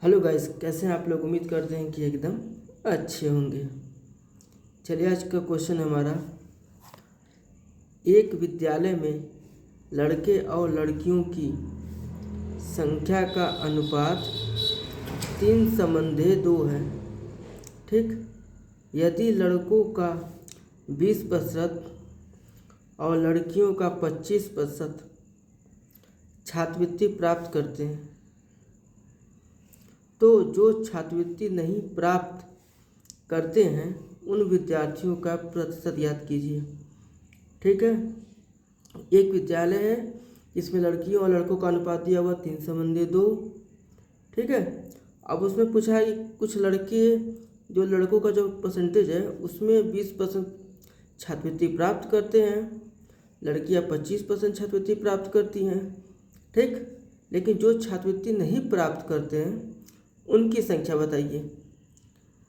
Hello guys, कैसे हैं आप लोग। उम्मीद करते हैं कि एकदम अच्छे होंगे। चलिए आज का क्वेश्चन हमारा, एक विद्यालय में लड़के और लड़कियों की संख्या का अनुपात 3:2 है। ठीक, यदि लड़कों का 20% और लड़कियों का 25% छात्रवृत्ति प्राप्त करते हैं, तो जो छात्रवृत्ति नहीं प्राप्त करते हैं उन विद्यार्थियों का प्रतिशत ज्ञात कीजिए। ठीक है, एक विद्यालय है इसमें लड़कियों और लड़कों का अनुपात दिया हुआ 3:2। ठीक है, अब उसमें पूछा है कुछ लड़के, जो लड़कों का जो परसेंटेज है उसमें 20% छात्रवृत्ति प्राप्त करते हैं, लड़कियां 25% छात्रवृत्ति प्राप्त करती हैं। ठीक, लेकिन जो छात्रवृत्ति नहीं प्राप्त करते हैं उनकी संख्या बताइए।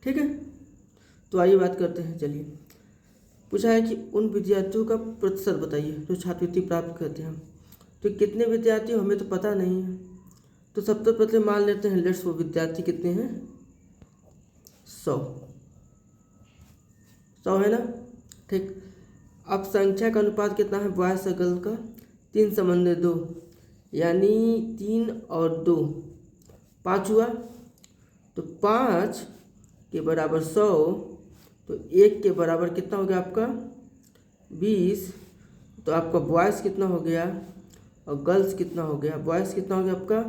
ठीक है, तो आइए बात करते हैं। चलिए, पूछा है कि उन विद्यार्थियों का प्रतिशत बताइए जो छात्रवृत्ति प्राप्त करते हैं। तो कितने विद्यार्थी हमें तो पता नहीं है, तो सबसे पहले मान लेते हैं लेट्स वो विद्यार्थी कितने हैं, 100 है ना। ठीक, अब संख्या का अनुपात कितना है, बॉयज से गर्ल का 3:2, यानी 3 और 2 5 हुआ। तो 5 के बराबर 100, तो 1 के बराबर कितना हो गया आपका 20। तो आपका बॉयज़ कितना हो गया और गर्ल्स कितना हो गया, बॉयज़ कितना हो गया आपका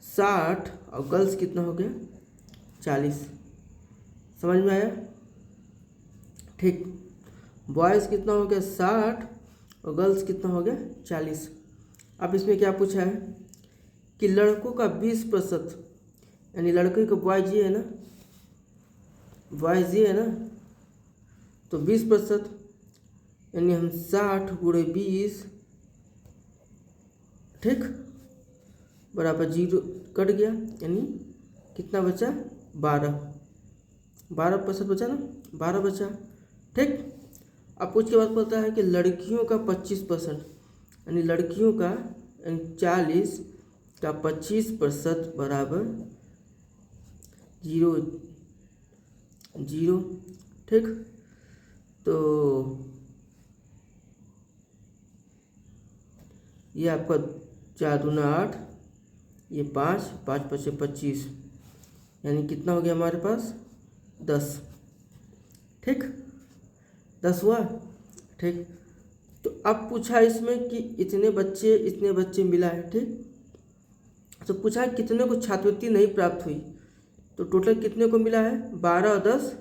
60 और गर्ल्स कितना हो गया 40। समझ में आया। ठीक, बॉयज़ कितना हो गया 60 और गर्ल्स कितना हो गया 40। अब इसमें क्या पूछा है कि लड़कों का 20%, यानी लड़के का बॉयज ये है ना, बॉयज ये है ना, तो 20%, यानी हम 60 × 20, ठीक, बराबर 0 कट गया, यानी कितना बचा 12% बचा ना, 12 बचा। ठीक, अब कुछ के बाद पता है कि लड़कियों का 25%, यानी लड़कियों का 40 का 25% बराबर 0। ठीक, तो ये आपका 4 दूना 8, ये 5 5 5 25, यानी कितना हो गया हमारे पास 10। ठीक, 10 हुआ। ठीक, तो अब पूछा इसमें कि इतने बच्चे मिला है। ठीक, तो पूछा कितने को छात्रवृत्ति नहीं प्राप्त हुई, तो टोटल कितने को मिला है 12 और 10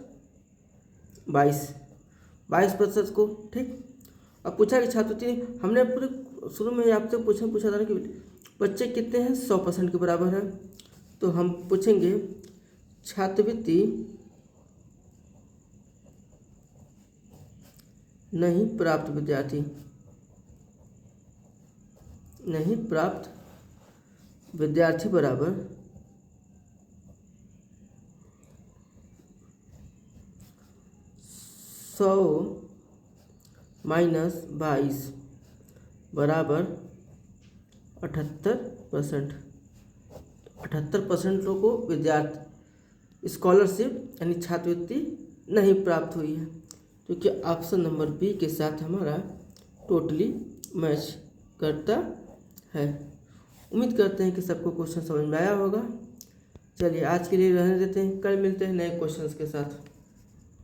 22% को। ठीक, अब पूछा कि छात्रवृत्ति, हमने पूरे शुरू में आपसे पूछा था कि बच्चे कितने हैं 100% के बराबर है, तो हम पूछेंगे छात्रवृत्ति नहीं प्राप्त विद्यार्थी बराबर 100 - 22 बराबर 78%। 78% लोगों को विद्यार्थी स्कॉलरशिप यानी छात्रवृत्ति नहीं प्राप्त हुई है, क्योंकि ऑप्शन नंबर बी के साथ हमारा टोटली मैच करता है। उम्मीद करते हैं कि सबको क्वेश्चन समझ में आया होगा। चलिए आज के लिए रहने देते हैं, कल मिलते हैं नए क्वेश्चंस के साथ।